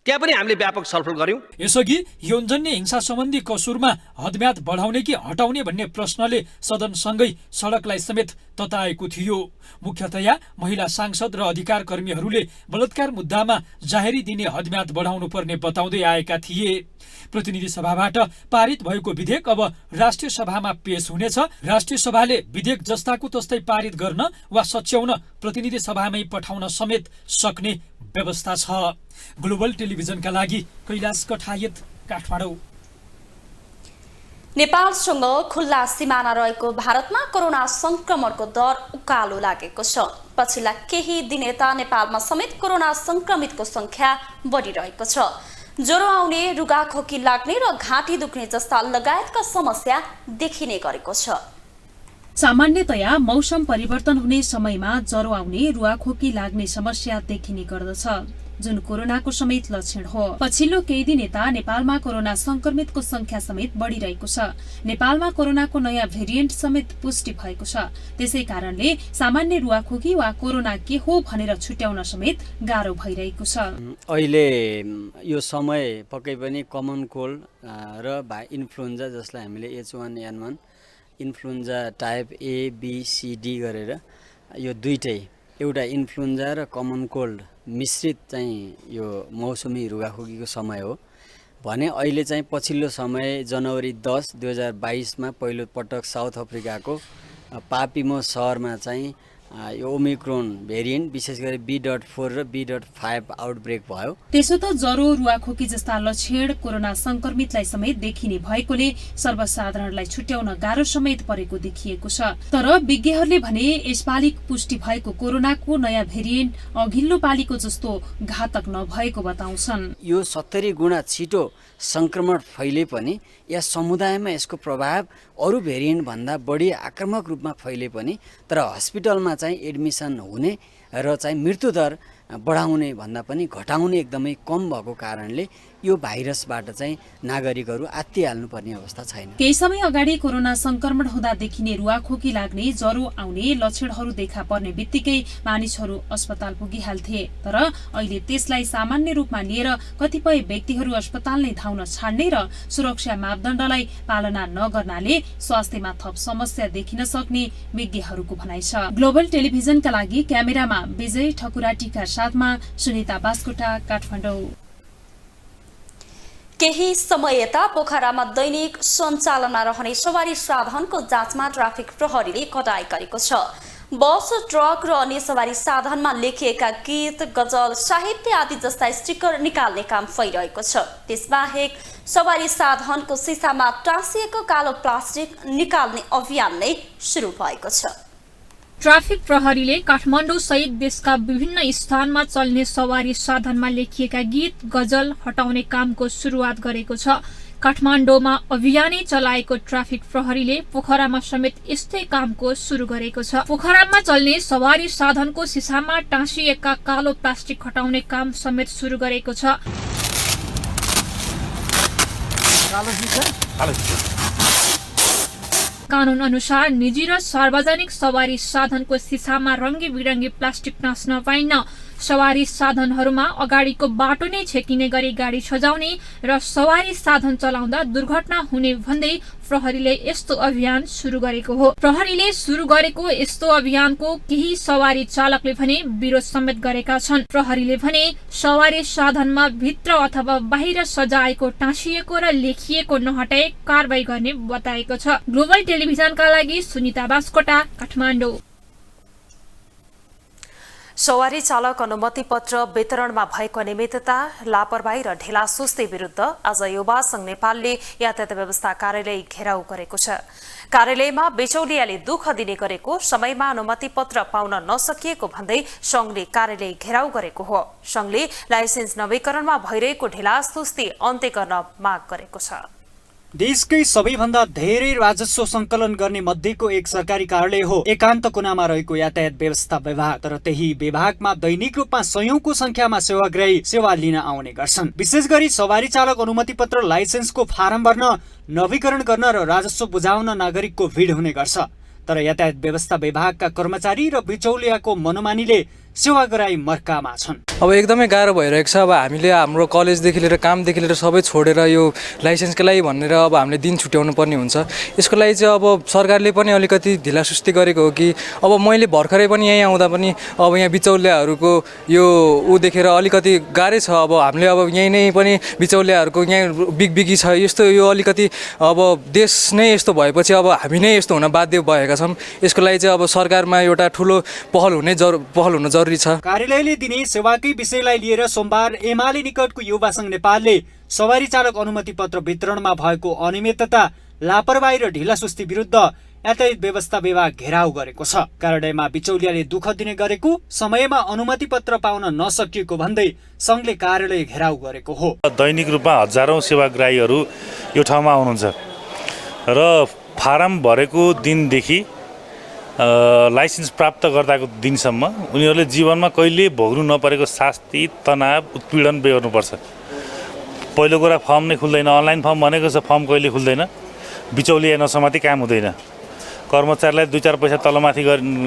त्यहाँ पनि हामीले व्यापक छलफल गर्यौँ। यसअघि यौनजन्य हिंसा सम्बन्धी कसुरमा हदम्याद बढाउने कि हटाउने भन्ने प्रश्नले सदनसँगै सडकलाई समेत तताएको थियो। मुख्यतया महिला सांसद र अधिकार कर्मीहरूले बलात्कार मुद्दामा जाहेरी दिने हदम्याद बढाउनु पर्ने बताउँदै आएका थिए। प्रतिनिधि सभाबाट पारित भएको विधेयक अब राष्ट्रिय सभामा पेश हुनेछ। राष्ट्रिय सभाले विधेयक जस्ताको तस्तै पारित गर्न वा सच्याउन प्रतिनिधि सभामै पठाउन समेत सक्ने व्यवस्था छ। ग्लोबल टेलिभिजनका लागि कैलाश कठायत, काठमाडौँ। नेपालसँग खुल्ला सिमाना रहेको भारतमा कोरोना संक्रमणको दर उकालो लागेको छ। पछिल्ला केही दिन यता नेपालमा समेत कोरोना संक्रमितको संख्या बढिरहेको छ। ज्वरो आउने, रुगाखोकी लाग्ने र घाँटी दुख्ने जस्ता लगायतका समस्या देखिने गरेको छ। सामान्यतया मौसम परिवर्तन हुने समयमा ज्वरो आउने, रुगाखोकी लाग्ने समस्या देखिने गर्दछ, जुन कोरोनाको समेत लक्षण हो। पछिल्लो केही दिन यता नेपालमा कोरोना संक्रमितको संख्या समेत बढिरहेको छ। नेपालमा कोरोनाको नयाँ भेरिएन्ट समेत पुष्टि भएको छ। त्यसै कारणले सामान्य रुगाखोकी वा कोरोना के हो भनेर छुट्याउन समेत गाह्रो भइरहेको छ। अहिले यो समय पक्कै पनि कमन कोल्ड र इन्फ्लुएन्जा, जसलाई हामीले H1N1 influenza type A, B, C, D गरेर यो दुईटै, एउटा इन्फ्लुएन्जा र कमन कोल्ड मिश्रित चाहिँ यो मौसमी रुगाखोकीको समय हो भने अहिले चाहिँ पछिल्लो समय जनवरी 10, 2022 पहिलो पटक साउथ अफ्रिकाको पापिमो सहरमा चाहिँ यो ओमिक्रोन भेरिएन्ट विशेष गरी B.4 र B.5 आउटब्रेक भयो। त्यसो त ज्वरो, रुगाखोकी जस्ता लक्षण कोरोना संक्रमितलाई समेत देखिने भएकोले सर्वसाधारणलाई छुट्याउन गाह्रो समेत परेको देखिएको छ। तर विज्ञहरूले भने यसपालि पुष्टि भएको कोरोनाको नयाँ भेरिएन्ट अघिल्लो पालीको जस्तो घातक नभएको बताउँछन्। यो 70 गुणा छिटो संक्रमण फैले पनि या समुदायमा यसको प्रभाव अरू भेरिएन्ट भन्दा बढी आक्रामक रूपमा फैले पनि तर हस्पिटलमा चाहिँ एडमिसन हुने र चाहिँ मृत्युदर बढाउने भन्दा पनि घटाउने एकदमै कम भएको कारणले यो भाइरसबाट चाहिँ नागरिकहरू आत्तिहाल्नु पर्ने अवस्था छैन। केही समय अगाडि कोरोना संक्रमण हुँदा देखिने रुगाखोकी लाग्ने, ज्वरो आउने लक्षणहरू देखा पर्ने बित्तिकै मानिसहरू अस्पताल पुगिहाल्थे। तर अहिले त्यसलाई सामान्य रूपमा लिएर कतिपय व्यक्तिहरू अस्पताल नै धाउन छाड्ने र सुरक्षा मापदण्डलाई पालना नगर्नाले स्वास्थ्यमा थप समस्या देखिन सक्ने विज्ञहरूको भनाइ छ। ग्लोबल टेलिभिजनका लागि क्यामेरामा विजय ठकुराटीका साथमा सुनिता बास्कोटा, काठमाडौँ। केही समय यता पोखरामा दैनिक सञ्चालनमा रहने सवारी साधनको जाँचमा ट्राफिक प्रहरीले कडाई गरेको छ। बस, ट्रक र अन्य सवारी साधनमा लेखिएका गीत, गजल, साहित्य आदि जस्ता स्टिकर निकाल्ने काम भइरहेको छ। त्यसबाहेक सवारी साधनको सिसामा टाँसिएको कालो प्लास्टिक निकाल्ने अभियान नै सुरु भएको छ। ट्राफिक प्रहरीले काठमाडौँ सहित देशका विभिन्न स्थानमा चल्ने सवारी साधनमा लेखिएका गीत, गजल हटाउने कामको सुरुवात गरेको छ। काठमाडौँमा अभियानै चलाएको ट्राफिक प्रहरीले पोखरामा समेत यस्तै कामको सुरु गरेको छ। पोखरामा चल्ने सवारी साधनको सिसामा टाँसिएका कालो प्लास्टिक हटाउने काम समेत सुरु गरेको छ। कानून अनुसार निजी र सार्वजनिक सवारी साधनको सिसामा रङ्गी बिरङ्गी प्लास्टिक टाँस्न पाइन्न। सवारी साधनहरूमा अगाडिको बाटो नै छेकिने गरी गाडी सजाउने र सवारी साधन चलाउँदा दुर्घटना हुने भन्दै प्रहरीले यस्तो अभियान सुरु गरेको हो। प्रहरीले सुरु गरेको यस्तो अभियानको केही सवारी चालकले भने विरोध समेत गरेका छन्। प्रहरीले भने सवारी साधनमा भित्र अथवा बाहिर सजाएको, टाँसिएको र लेखिएको नहटाए कारबाही गर्ने बताएको छ। ग्लोबल टेलिभिजनका लागि सुनिता बास्कोटा, काठमाडौँ। सवारी चालक अनुमति पत्र वितरणमा भएको अनियमितता, लापरवाही र ढिलासुस्ती विरुद्ध आज युवा संघ नेपालले यातायात व्यवस्था कार्यालय घेराउ गरेको छ। कार्यालयमा बिचौलियाले दुःख दिने गरेको, समयमा अनुमति पत्र पाउन नसकिएको भन्दै संघले कार्यालय घेराउ गरेको हो। संघले लाइसेन्स नवीकरणमा भइरहेको ढिलासुस्ती अन्त्य गर्न माग गरेको छ। देशकै सबैभन्दा धेरै राजस्व संकलन गर्ने मध्येको एक सरकारी कार्यालय हो एकान्त कुनामा रहेको यातायात व्यवस्था विभाग। तर त्यही विभागमा दैनिक रूपमा सयौंको संख्यामा सेवाग्राही सेवा लिन आउने गर्छन्। विशेष गरी सवारी चालक अनुमति पत्र, लाइसेन्सको फारम भर्न, नवीकरण गर्न र राजस्व बुझाउन नागरिकको भिड हुने गर्छ। तर यातायात व्यवस्था विभागका कर्मचारी र बिचौलियाको मनोमानीले सेवाग्राही मर्कामा छन्। अब एकदमै गाह्रो भइरहेको छ। अब हामीले हाम्रो कलेजदेखि लिएर कामदेखि लिएर सबै छोडेर यो लाइसेन्सको लागि भनेर अब हामीले दिन छुट्याउनु पर्ने हुन्छ। यसको लागि चाहिँ अब सरकारले पनि अलिकति ढिलासुस्ती गरेको हो कि अब मैले भर्खरै पनि यहीँ आउँदा पनि अब यहाँ बिचौलियाहरूको यो देखेर अलिकति गाह्रै छ। अब हामीले अब यहीँ नै पनि बिचौलियाहरूको यहाँ बिगबिगी छ। यस्तो यो अलिकति अब देश नै यस्तो भएपछि अब हामी नै यस्तो हुन बाध्य भएका छौँ। यसको लागि चाहिँ अब सरकारमा एउटा ठुलो पहल हुन जरुरी छ। कार्यालयले दिने सेवाकै विषयलाई लिएर सोमबार एमाले निकटको युवा संघ नेपालले सवारी चालक अनुमति पत्र वितरणमा भएको अनियमितता, लापरवाही र ढिलासुस्ती विरुद्ध यातायात व्यवस्था विभाग घेराउ गरेको छ। कार्यालयमा बिचौलियाले दुःख दिने गरेको, समयमा अनुमति पत्र पाउन नसकिएको भन्दै संघले कार्यालय घेराउ गरेको हो। दैनिक रूपमा हजारौं सेवाग्राहीहरू यो ठाउँमा आउनुहुन्छ र फारम भरेको दिनदेखि लाइसेन्स प्राप्त गर्दाको दिनसम्म उनीहरूले जीवनमा कहिले भोग्नु नपरेको शास्ति, तनाव, उत्पीडन बेहोर्नुपर्छ। पहिलो कुरा फर्म नै खुल्दैन। अनलाइन फर्म भनेको छ, फर्म कहिले खुल्दैन। बिचौलिया नसमाती काम हुँदैन। कर्मचारीलाई 2-4 पैसा तलमाथि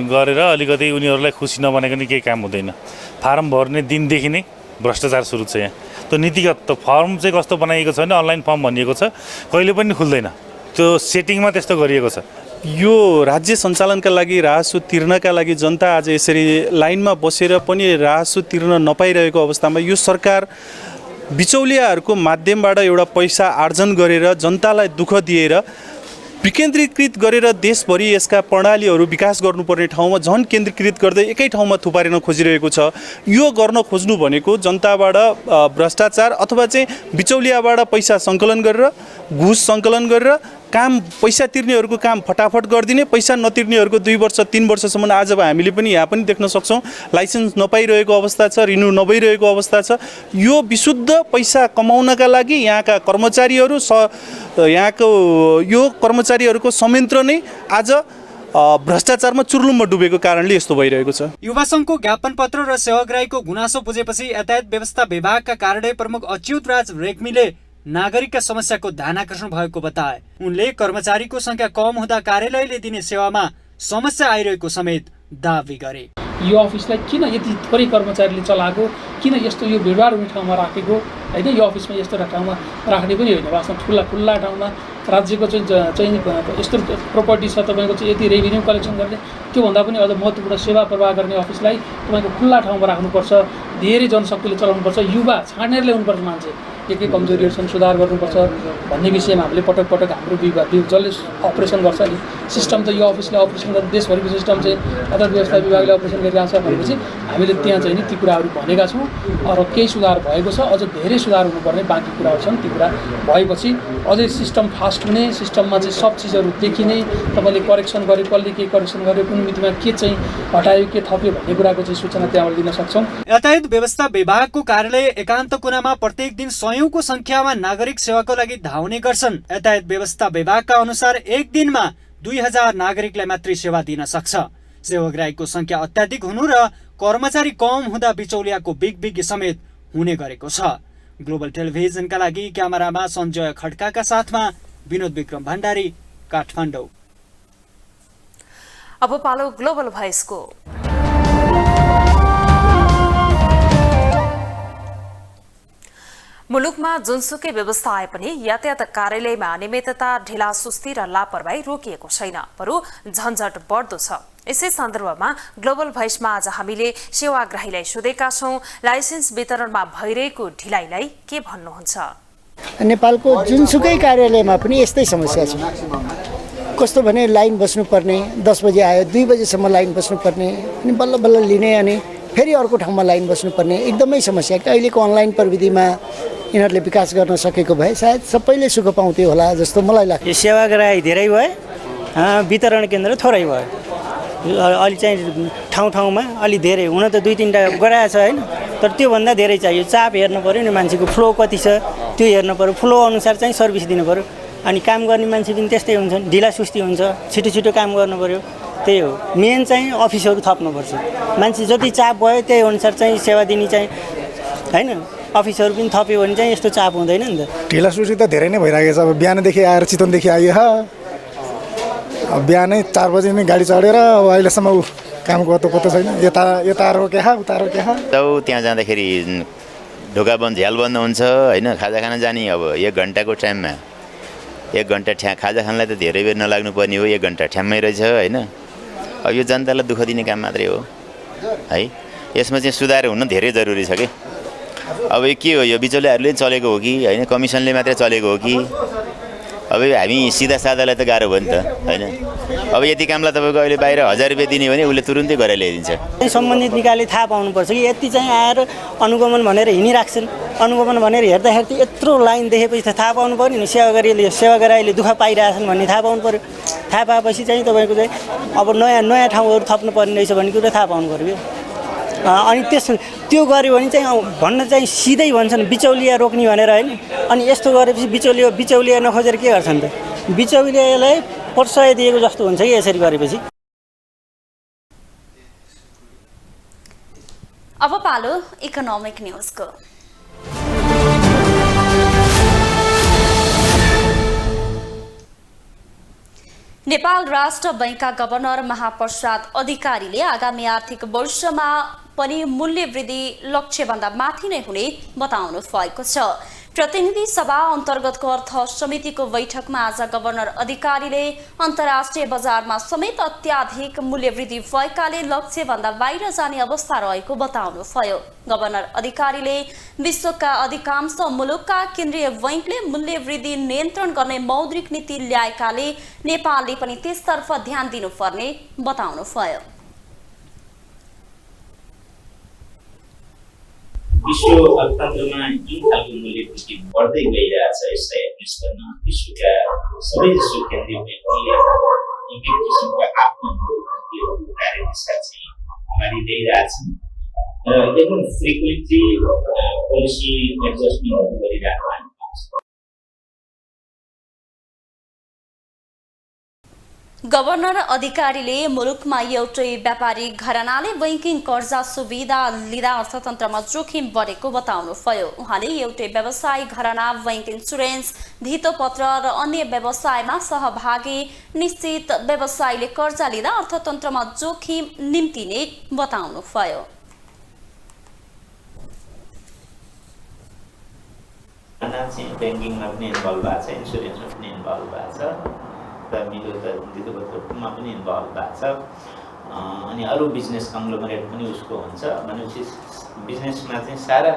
गरेर अलिकति उनीहरूलाई खुसी नबनेको नि केही काम हुँदैन। फारम भर्ने दिनदेखि नै भ्रष्टाचार सुरु छ यहाँ। त्यो नीतिगत त फर्म चाहिँ कस्तो बनाइएको छ भने अनलाइन फर्म भनिएको छ, कहिले पनि खुल्दैन। त्यो सेटिङमा त्यस्तो गरिएको छ। यो राज्य सञ्चालनका लागि राजस्व तिर्नका लागि जनता आज यसरी लाइनमा बसेर पनि राजस्व तिर्न नपाइरहेको अवस्थामा यो सरकार बिचौलियाहरूको माध्यमबाट एउटा पैसा आर्जन गरेर जनतालाई दुःख दिएर विकेन्द्रीकृत गरेर देशभरि यसका प्रणालीहरू विकास गर्नुपर्ने ठाउँमा झन् केन्द्रीकृत गर्दै एकै ठाउँमा थुपारिन खोजिरहेको छ। यो गर्न खोज्नु भनेको जनताबाट भ्रष्टाचार अथवा चाहिँ बिचौलियाबाट पैसा सङ्कलन गरेर, घुस सङ्कलन गरेर काम, पैसा तिर्नेहरूको काम फटाफट गरिदिने, पैसा नतिर्नेहरूको 2 वर्ष 3 वर्षसम्म आज हामीले पनि यहाँ पनि देख्न सक्छौँ लाइसेन्स नपाइरहेको अवस्था छ, रिन्यू नभइरहेको अवस्था छ। यो विशुद्ध पैसा कमाउनका लागि यहाँका कर्मचारीहरू यहाँको यो कर्मचारीहरूको संयन्त्र नै आज भ्रष्टाचारमा चुर्लुममा डुबेको कारणले यस्तो भइरहेको छ। युवा संघको ज्ञापन पत्र र सेवाग्राहीको गुनासो बुझेपछि यातायात व्यवस्था विभागका कार्यालय प्रमुख अच्युत राज रेग्मीले नागरिकका समस्याको ध्यान आकर्षण भएको बताए। उनले कर्मचारीको संख्या कम हुँदा कार्यालयले दिने सेवामा समस्या आइरहेको समेत दावी गरे। यो अफिसलाई किन यति थोरै कर्मचारीले चलाएको, किन यस्तो यो भिडभाड हुने ठाउँमा राखेको होइन, यो अफिसमा यस्तो ठाउँमा राख्ने पनि होइन। वास्तवमा खुल्ला ठाउँमा राज्यको चाहिँ यस्तो प्रोपर्टी छ, तपाईँको चाहिँ यति रेभिन्यू कलेक्सन गर्ने, त्योभन्दा पनि अझ महत्त्वपूर्ण सेवा प्रवाह गर्ने अफिसलाई तपाईँको खुल्ला ठाउँमा राख्नुपर्छ धेरै जनशक्तिले चलाउनुपर्छ, युवा छानेर ल्याउनुपर्छ, मान्छे के कमजोरीहरू छन् सुधार गर्नुपर्छ भन्ने विषयमा हामीले पटक पटक हाम्रो विभाग जसले अपरेसन गर्छ नि सिस्टम त यो अफिसले अपरेसन गर्छ, देशभरिको सिस्टम चाहिँ अर्थव्यवस्था विभागले अपरेसन गरिरहेको छ भनेपछि हामीले त्यहाँ चाहिँ नि ती कुराहरू भनेका छौँ र केही सुधार भएको छ, अझ धेरै सुधार हुनुपर्ने बाँकी कुराहरू छन्। ती कुरा भएपछि अझै सिस्टम फास्ट हुने, सिस्टममा चाहिँ सब चिजहरू देखिने, तपाईँले करेक्सन गरे, कसले के करेक्सन गर्यो, कुन मितिमा के चाहिँ हटायो, के थप्यो भन्ने कुराको चाहिँ सूचना त्यहाँबाट दिन सक्छौँ। यातायात व्यवस्था विभागको कार्यालय एकान्त कुनामा प्रत्येक दिन सयौंको संख्यामा नागरिक सेवाको लागि धाउने गर्छन्। यातायात व्यवस्था विभागका अनुसार एक दिनमा 2000 नागरिकलाई मात्रै सेवा दिन सक्छ। सेवाग्राहीको संख्या अत्याधिक हुनु र कर्मचारी कम हुँदा बिचौलियाको बिग समेत हुने गरेको छ। ग्लोबल टेलिभिजनका लागि क्यामेरामा सञ्जय खड्काका साथमा विनोद विक्रम भण्डारी, काठमाडौँ। अब पालो ग्लोबल भोइसको। मुलुकमा जुनसुकै व्यवस्था आए पनि यातायात कार्यालयमा अनियमितता, ढिलासुस्ती र लापरवाही रोकिएको छैन, बरु झन्झट बढ्दो छ। यसै सन्दर्भमा ग्लोबल भोइसमा आज हामीले सेवाग्राहीलाई सोधेका छौं, लाइसेन्स वितरणमा भइरहेको ढिलाइलाई के भन्नुहुन्छ। नेपालको जुनसुकै कार्यालयमा पनि यस्तै समस्या छ। कस्तो भने लाइन बस्नुपर्ने, 10 बजे आयो 2 बजेसम्म लाइन बस्नुपर्ने, अनि बल्ल बल्ल लिने, अनि फेरि अर्को ठाउँमा लाइन बस्नुपर्ने, एकदमै समस्या। अहिलेको अनलाइन प्रविधिमा यिनीहरूले विकास गर्न सकेको भए सायद सबैले सुख पाउँथे होला जस्तो मलाई लाग्छ। सेवाग्राही धेरै भए, वितरण केन्द्र थोरै भयो। अलि चाहिँ ठाउँमा अलि धेरै हुन त 2-3टा गराएको छ होइन, तर त्योभन्दा धेरै चाहियो। चाप हेर्नु पऱ्यो नि, मान्छेको फ्लो कति छ त्यो हेर्नु पऱ्यो, फ्लो अनुसार चाहिँ सर्भिस दिनु पऱ्यो। अनि काम गर्ने मान्छे पनि त्यस्तै हुन्छ, ढिला सुस्ती हुन्छ, छिटो काम गर्नु पऱ्यो। त्यही हो मेन चाहिँ अफिसहरू थप्नुपर्छ। मान्छे जति चाप भयो त्यही अनुसार चाहिँ सेवा दिने चाहिँ होइन, अफिसहरू पनि थप्यो भने चाहिँ यस्तो चाप हुँदैन नि त। ढिला सुस्ती त धेरै नै भइरहेको छ। अब बिहानदेखि आएर चितवनदेखि आइयो, अब बिहानै 4 बजी नै गाडी चढेर अब अहिलेसम्म काम कतो छैन। यता रोक्या उता रोक्या। त्यहाँ जाँदाखेरि ढोका बन्द, झ्याल बन्द हुन्छ होइन। खाजा खान जाने अब 1 घन्टाको टाइममा 1 घन्टा खाजा खानलाई त धेरै बेर नलाग्नु पर्ने हो, 1 घन्टा ठ्याम्मै रहेछ होइन। अब यो जनतालाई दुःख दिने काम मात्रै हो है। यसमा चाहिँ सुधार हुन धेरै जरुरी छ कि। अब के हो, यो बिचौलियाहरूले चलेको हो कि होइन, कमिसनले मात्रै चलेको हो कि। अब हामी सिधा सादालाई त गाह्रो भयो नि त होइन। अब यति कामलाई तपाईँको अहिले बाहिर 1000 रुपियाँ दिने भने उसले तुरुन्तै गरेर ल्याइदिन्छ। सम्बन्धित निकायले थाहा पाउनुपर्छ कि यति चाहिँ आएर अनुगमन भनेर हिँडिराख्छन्। अनुगमन भनेर हेर्दाखेरि यत्रो लाइन देखेपछि त थाहा पाउनु पऱ्यो नि। सेवाग्राहीले दुःख पाइरहेछन् भन्ने थाहा पाउनु पऱ्यो। थाहा पाएपछि चाहिँ तपाईँको चाहिँ अब नयाँ ठाउँहरू थप्नुपर्ने रहेछ भन्ने कुरा थाहा पाउनु पऱ्यो। अनि त्यो गऱ्यो भने चाहिँ भन्न चाहिँ सिधै भन्छन् बिचौलिया रोक्ने भनेर होइन। अनि यस्तो गरेपछि बिचौलिया नखोजेर के गर्छन् त, बिचौलियालाई प्रशय दिएको जस्तो हुन्छ कि यसरी गरेपछि। अब पालो इकोनोमिक न्यूजको। नेपाल राष्ट्र बैंकका गभर्नर महाप्रसाद अधिकारीले आगामी आर्थिक वर्षमा पनि मूल्य वृद्धि लक्ष्यभन्दा माथि नै हुने बताउनु भएको छ। प्रतिनिधि सभा अन्तर्गतको अर्थ समितिको बैठकमा आज गभर्नर अधिकारीले अन्तर्राष्ट्रिय बजारमा समेत अत्याधिक मूल्य वृद्धि भएकाले लक्ष्यभन्दा बाहिर जाने अवस्था रहेको बताउनुभयो। गभर्नर अधिकारीले विश्वका अधिकांश मुलुकका केन्द्रीय बैंकले मूल्य वृद्धि नियन्त्रण गर्ने मौद्रिक नीति ल्याएकाले नेपालले पनि त्यसतर्फ ध्यान दिनुपर्ने बताउनुभयो। विश्व अर्थतन्त्रमा जुन खालको मूल्य वृद्धि बढ्दै गइरहेछ यसलाई एड्रेस गर्न विश्वका सबै जसो केन्द्रीय ब्याङ्कले एक किसिमका आफ्नो कार्यदिशा चाहिँ अगाडि ल्याइरहेछन् र एकदम फ्रिक्वेन्टली पोलिसी एडजस्टमेन्टहरू गरिरहेको हामी पाउँछौँ। गभर्नर अधिकारीले मुलुकमा एउटै व्यापारी घरानाले बैंकिङ कर्जा सुविधा लिँदा अर्थतन्त्रमा जोखिम बढेको बताउनुभयो। उहाँले एउटै व्यवसायी घराना बैंक इन्सुरेन्स, धितोपत्र र अन्य व्यवसायमा सहभागी निश्चित व्यवसायीले कर्जा लिँदा अर्थतन्त्रमा जोखिम निम्तिने बताउनुभयो। ब्याङ्किङमा पनि इन्भल्भ भएको छ, इन्सुरेन्समा पनि इन्भल्भ भएको छ र धितोपत्रमा पनि इन्भल्भ भएको छ। अनि अरू बिजनेस कङ्ग्लोमरेट पनि उसको हुन्छ भनेपछि बिजनेसमा चाहिँ सारा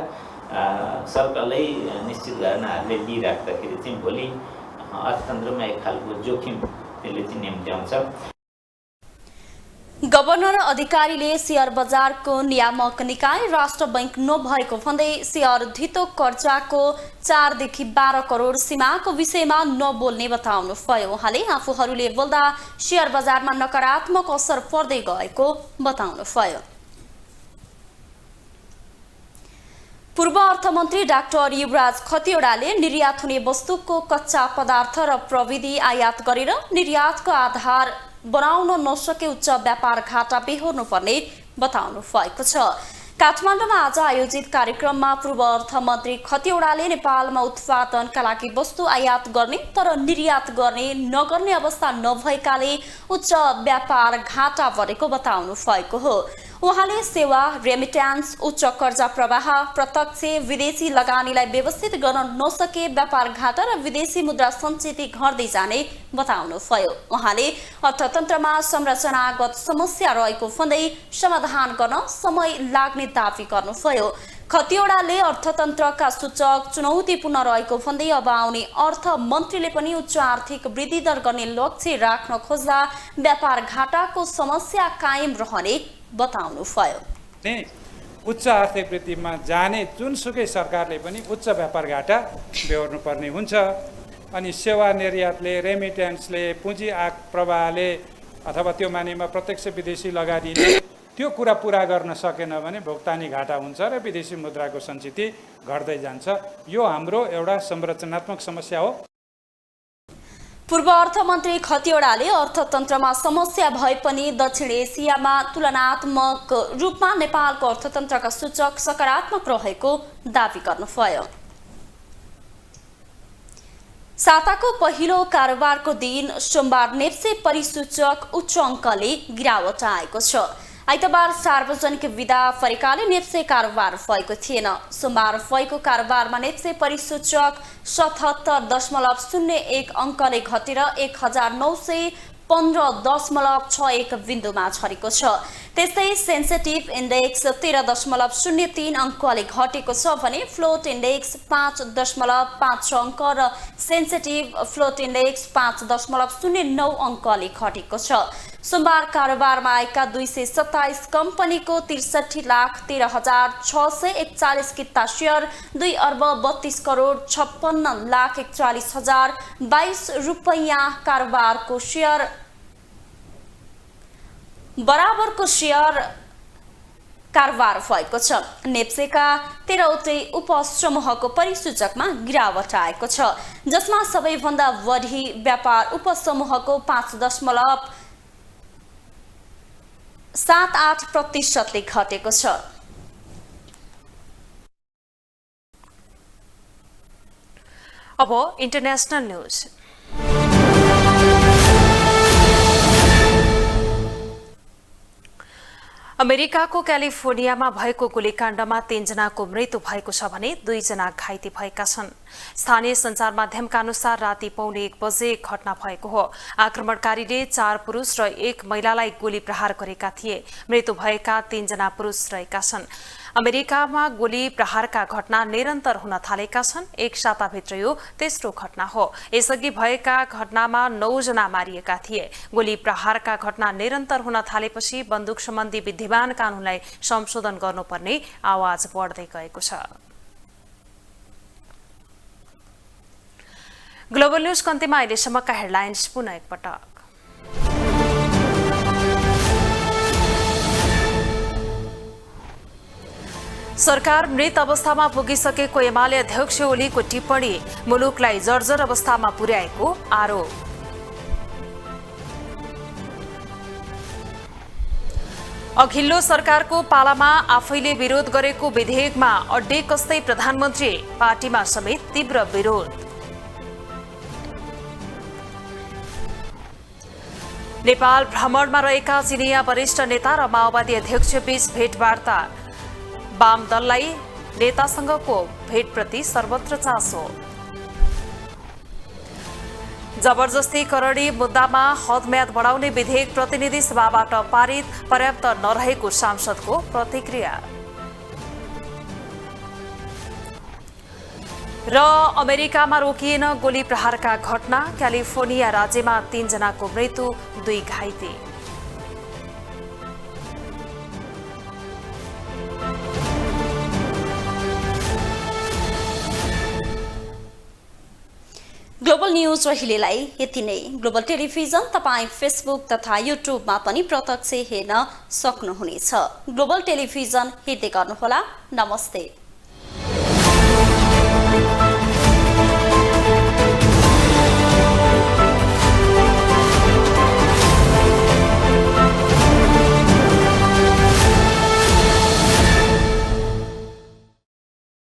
सर्कलै निश्चित धारणाहरूले लिइराख्दाखेरि चाहिँ भोलि अर्थतन्त्रमा एक खालको जोखिम त्यसले चाहिँ निम्त्याउँछ। गभर्नर अधिकारीले शेयर बजारको नियामक निकाय राष्ट्र बैंक नभएको भन्दै शेयर धितो कर्जाको 4 देखि 12 करोड सीमाको विषयमा नबोल्ने बताउनु भयो। उहाँले आफूहरूले बोल्दा शेयर बजारमा नकारात्मक असर पर्दै गएको बताउनु भयो। पूर्व अर्थमन्त्री डाक्टर युवराज खतिवड़ाले निर्यात हुने वस्तुको कच्चा पदार्थ र प्रविधि आयात गरेर निर्यातको आधार बनाउन नसके उच्च व्यापार घाटा बेहोर्नु पर्ने बताउनु भएको छ। काठमाडौँमा आज आयोजित कार्यक्रममा पूर्व अर्थमन्त्री खतिवड़ाले नेपालमा उत्पादनका लागि वस्तु आयात गर्ने तर निर्यात गर्ने नगर्ने अवस्था नभएकाले उच्च व्यापार घाटा बढेको बताउनु भएको हो। उहाँले सेवा, रेमिट्यान्स, उच्च कर्जा प्रवाह, प्रत्यक्ष विदेशी लगानीलाई व्यवस्थित गर्न नसके व्यापार घाटा र विदेशी मुद्रा सञ्चित घट्दै जाने बताउनु भयो। उहाँले अर्थतन्त्रमा संरचनागत समस्या रहेको भन्दै समाधान गर्न समय लाग्ने दावी गर्नुभयो। खतिवड़ाले अर्थतन्त्रका सूचक चुनौतीपूर्ण रहेको भन्दै अब आउने अर्थ मन्त्रीले पनि उच्च आर्थिक वृद्धि दर गर्ने लक्ष्य राख्न खोज्दा व्यापार घाटाको समस्या कायम रहने बताउनु भयो। उच्च आर्थिक वृद्धिमा जाने जुनसुकै सरकारले पनि उच्च व्यापार घाटा बेहोर्नु पर्ने हुन्छ। अनि सेवा निर्यातले, रेमिट्यान्सले, पुँजी प्रवाहले अथवा त्यो मानेमा प्रत्यक्ष विदेशी लगानीले त्यो कुरा पुरा गर्न सकेन भने भुक्तानी घाटा हुन्छ र विदेशी मुद्राको सञ्चिति घट्दै जान्छ। यो हाम्रो एउटा संरचनात्मक समस्या हो। पूर्व अर्थमन्त्री खतिवड़ाले अर्थतन्त्रमा समस्या भए पनि दक्षिण एसियामा तुलनात्मक रूपमा नेपालको अर्थतन्त्रका सूचक सकारात्मक रहेको दावी गर्नुभयो। साताको पहिलो कारोबारको दिन सोमबार नेप्से परिसूचक उच्च अङ्कले गिरावट आएको छ। आइतबार सार्वजनिक विदा फरेकाले नेप्से कारोबार भएको थिएन। सोमबार भएको कारोबारमा नेप्से परिसूचक 77.01 अङ्कले घटेर 1915.61 बिन्दुमा झरेको छ। त्यस्तै सेन्सिटिभ इन्डेक्स 13.03 अङ्कले घटेको छ भने फ्लोट इन्डेक्स 5.56 अङ्क र सेन्सिटिभ फ्लोट इन्डेक्स 5.09 अङ्कले घटेको छ। सोमबार कारोबारमा आएका 227 कम्पनीको 63,13,641 किता शेयर 2,32,56,41,022 रुपैयाँ कारोबारको शेयर बराबरको शेयर कारोबार भएको छ। नेप्सेका 13वटै उपसमूहको परिसूचकमा गिरावट आएको छ, जसमा सबैभन्दा बढी व्यापार उपसमूहको 5.78% घटेको छ। अब इन्टरनेशनल न्यूज। अमेरिकाको क्यालिफोर्नियामा भएको गोलीकाण्डमा 3 जनाको मृत्यु भएको छ भने 2 जना घाइते भएका छन्। स्थानीय सञ्चार माध्यमका अनुसार राति 1:15 बजे घटना भएको हो। आक्रमणकारीले 4 पुरुष र 1 महिलालाई गोली प्रहार गरेका थिए। मृत्यु भएका 3 जना पुरुष रहेका छन्। अमेरिकामा गोली प्रहारका घटना निरन्तर हुन थालेका छन्। एक साताभित्र यो तेस्रो घटना हो। यसअघि भएका घटनामा 9 जना मारिएका थिए। गोली प्रहारका घटना निरन्तर हुन थालेपछि बन्दुक सम्बन्धी विद्यमान कानूनलाई संशोधन गर्नुपर्ने आवाज बढ्दै गएको छ। ग्लोबल न्यूज कन्तीमा अहिलेसम्मका हेडलाइन्स पुनः एकपटक। सरकार मृत अवस्थामा पुगिसकेको एमाले अध्यक्ष ओलीको टिप्पणी मुलुकलाई जर्जर अवस्थामा पुर्याएको आरोप। अघिल्लो सरकारको पालामा आफैले विरोध गरेको विधेयकमा अड्डे कस्दै प्रधानमन्त्री, पार्टीमा समेत तीव्र विरोध। नेपाल भ्रमणमा रहेका चिनिया वरिष्ठ नेता र माओवादी अध्यक्ष बीच भेटवार्ता। वाम दललाई नेतासँगको भेटप्रति सर्वत्र चासो। जबरजस्ती करणी मुद्दामा हदम्याद बढाउने विधेयक प्रतिनिधि सभाबाट पारित, पर्याप्त नरहेको सांसदको प्रतिक्रिया। र अमेरिकामा रोकिएन गोली प्रहारका घटना, क्यालिफोर्निया राज्यमा 3 जनाको मृत्यु, 2 घाइते। ग्लोबल न्यूज अहिलेलाई यति नै। ग्लोबल टेलिभिजन तपाईँ फेसबुक तथा युट्युबमा पनि प्रत्यक्ष हेर्न सक्नुहुनेछ। ग्लोबल टेलिभिजन हेर्दै गर्नुहोला। नमस्ते।